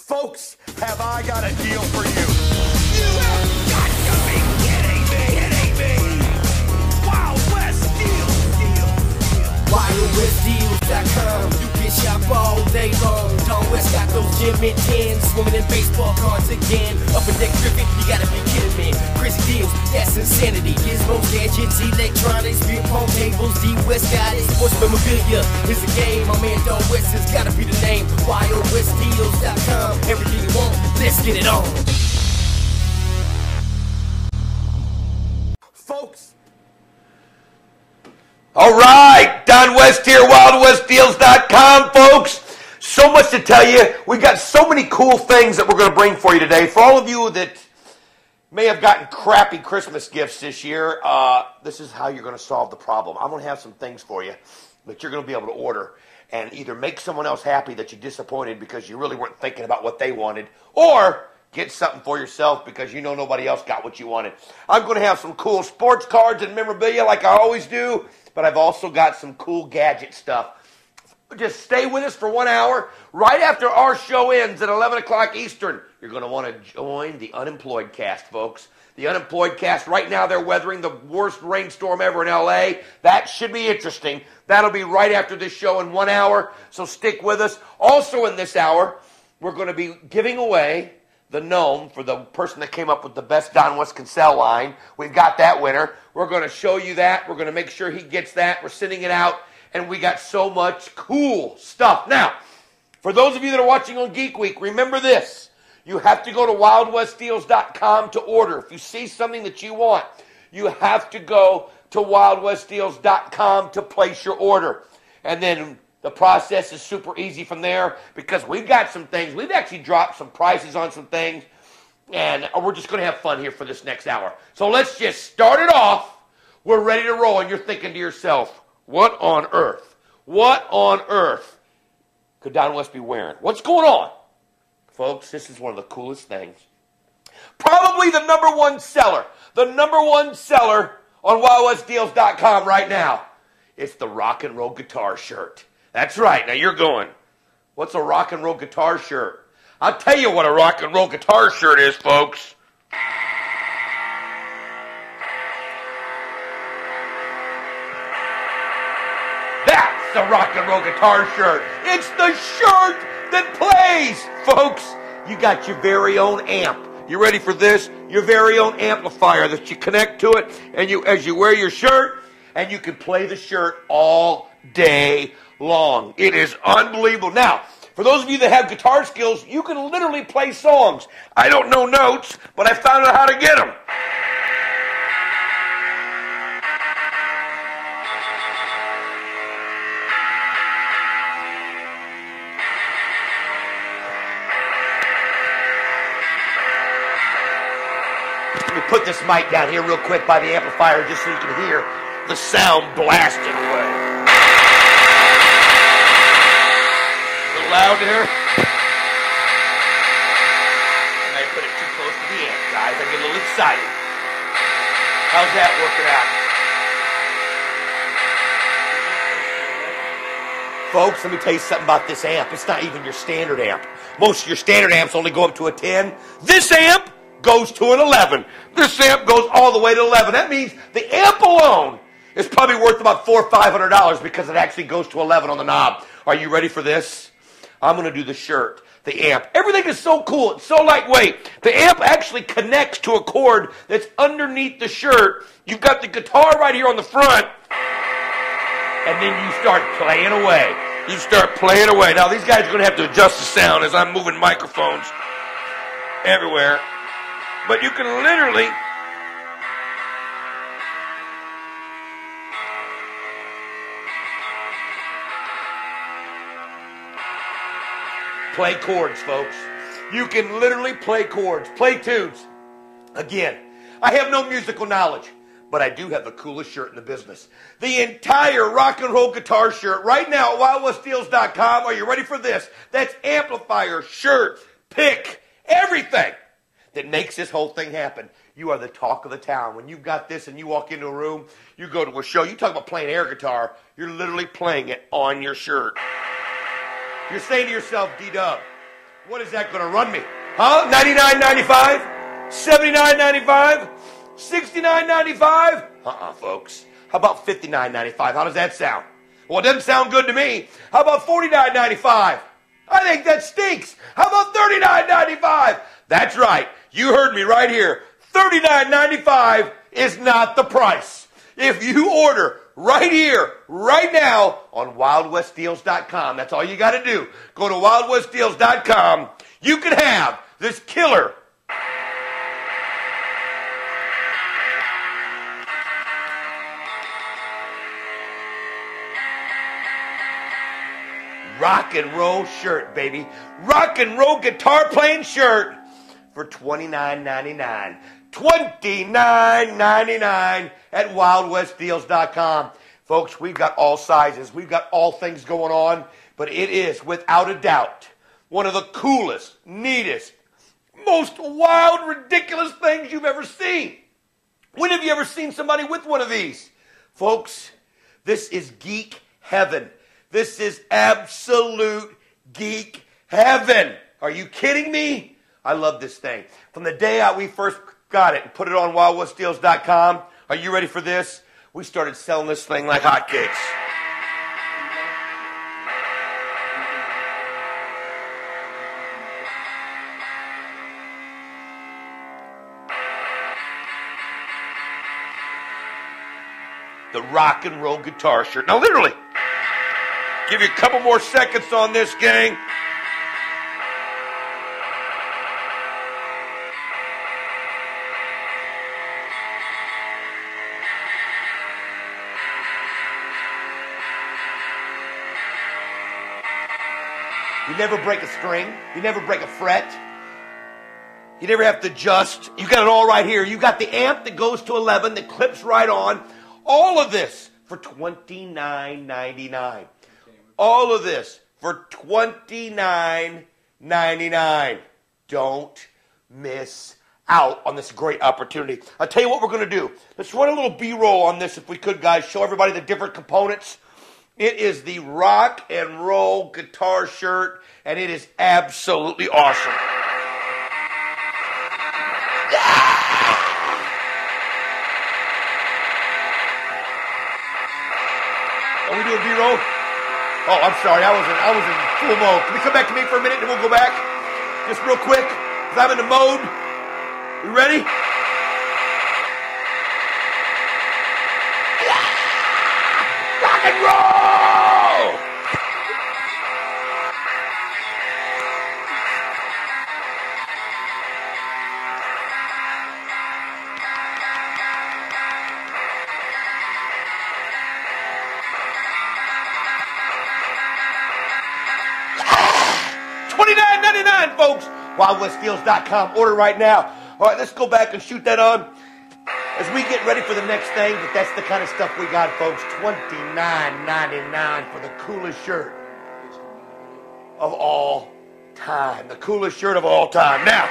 Folks, have I got a deal for you? You have got to be kidding me! Wild West Deals! WildWestDeals.com. You can shop all day long. Don West got those gym and tens. Swimming in baseball cards again. Up in Deck Griffin, you gotta be kidding me. Crazy deals, that's insanity. Gizmos, gadgets, electronics, beer pong tables. D-West got it. Sports memorabilia is a game. My man Don West has gotta be the name. WildWestDeals.com. Everything you want, let's get it on. Folks, All right, Don West here, WildWestDeals.com, folks. So much to tell you. We got so many cool things that we're going to bring for you today. For all of you that may have gotten crappy Christmas gifts this year, this is how you're going to solve the problem. I'm going to have some things for you that you're going to be able to order and either make someone else happy that you disappointed because you really weren't thinking about what they wanted, or get something for yourself because you know nobody else got what you wanted. I'm going to have some cool sports cards and memorabilia like I always do, but I've also got some cool gadget stuff. Just stay with us for 1 hour. Right after our show ends at 11 o'clock Eastern, you're going to want to join the Unemployed Cast, folks. The Unemployed Cast, right now they're weathering the worst rainstorm ever in L.A. That should be interesting. That'll be right after this show in 1 hour, so stick with us. Also in this hour, we're going to be giving away the gnome for the person that came up with the best Don West Cancel line. We've got that winner. We're going to show you that. We're going to make sure he gets that. We're sending it out, and we got so much cool stuff. Now, for those of you that are watching on Geek Week, remember this. You have to go to WildWestDeals.com to order. If you see something that you want, you have to go to WildWestDeals.com to place your order. And then the process is super easy from there because we've got some things. We've actually dropped some prices on some things, and we're just going to have fun here for this next hour. So let's just start it off. We're ready to roll, and you're thinking to yourself, what on earth? What on earth could Don West be wearing? What's going on? Folks, this is one of the coolest things. Probably the number one seller on WildWestDeals.com right now. It's the rock and roll guitar shirt. That's right. Now you're going, what's a rock and roll guitar shirt? I'll tell you what a rock and roll guitar shirt is, folks. That's a rock and roll guitar shirt. It's the shirt that plays, folks. You got your very own amp. You ready for this? Your very own amplifier that you connect to it, and as you wear your shirt, and you can play the shirt all day long. It is unbelievable. Now, for those of you that have guitar skills, you can literally play songs. I don't know notes, but I found out how to get them. Let me put this mic down here real quick by the amplifier just so you can hear the sound blasting away. A little loud there. I might put it too close to the amp, guys. I get a little excited. How's that working out? Folks, let me tell you something about this amp. It's not even your standard amp. Most of your standard amps only go up to a 10. This amp goes to an 11. This amp goes all the way to 11. That means the amp alone is probably worth about $400 or $500 because it actually goes to 11 on the knob. Are you ready for this? I'm going to do the shirt, the amp. Everything is so cool. It's so lightweight. The amp actually connects to a cord that's underneath the shirt. You've got the guitar right here on the front, and then you start playing away. You start playing away. Now, these guys are going to have to adjust the sound as I'm moving microphones everywhere. But you can literally play chords, folks. You can literally play chords, play tunes. Again, I have no musical knowledge, but I do have the coolest shirt in the business. The entire rock and roll guitar shirt right now at WildWestDeals.com. Are you ready for this? That's amplifier, shirt, pick, everything that makes this whole thing happen. You are the talk of the town. When you've got this and you walk into a room, you go to a show, you talk about playing air guitar, you're literally playing it on your shirt. You're saying to yourself, D-Dub, What is that going to run me? Huh? $99.95? $79.95? $69.95? Folks. How about $59.95? How does that sound? Well, it doesn't sound good to me. How about $49.95? I think that stinks. How about $39.95? That's right. You heard me right here. $39.95 is not the price. If you order right here, right now on WildWestDeals.com, that's all you got to do. Go to WildWestDeals.com. You can have this killer rock and roll shirt, baby. Rock and roll guitar playing shirt for $29.99. $29.99 at WildWestDeals.com. Folks, we've got all sizes. We've got all things going on. But it is, without a doubt, one of the coolest, neatest, most wild, ridiculous things you've ever seen. When have you ever seen somebody with one of these? Folks, this is geek heaven. This is absolute geek heaven. Are you kidding me? I love this thing. From the day we first got it and put it on WildWestDeals.com, are you ready for this? We started selling this thing like hotcakes. The rock and roll guitar shirt. Now, literally, give you a couple more seconds on this, gang. You never break a string. You never break a fret. You never have to adjust. You got it all right here. You got the amp that goes to 11 that clips right on. All of this for $29.99. All of this for $29.99. Don't miss out on this great opportunity. I'll tell you what we're going to do. Let's run a little B-roll on this if we could, guys. Show everybody the different components. It is the rock and roll guitar shirt, and it is absolutely awesome. Are we doing B-roll? Oh, I'm sorry. I was in full mode. Can we come back to me for a minute and we'll go back? Just real quick, because I'm in the mode. You ready? Rock and roll! $29.99, folks. WildWestDeals.com. Order right now. All right, let's go back and shoot that on as we get ready for the next thing. But that's the kind of stuff we got, folks. $29.99 for the coolest shirt of all time. The coolest shirt of all time. Now,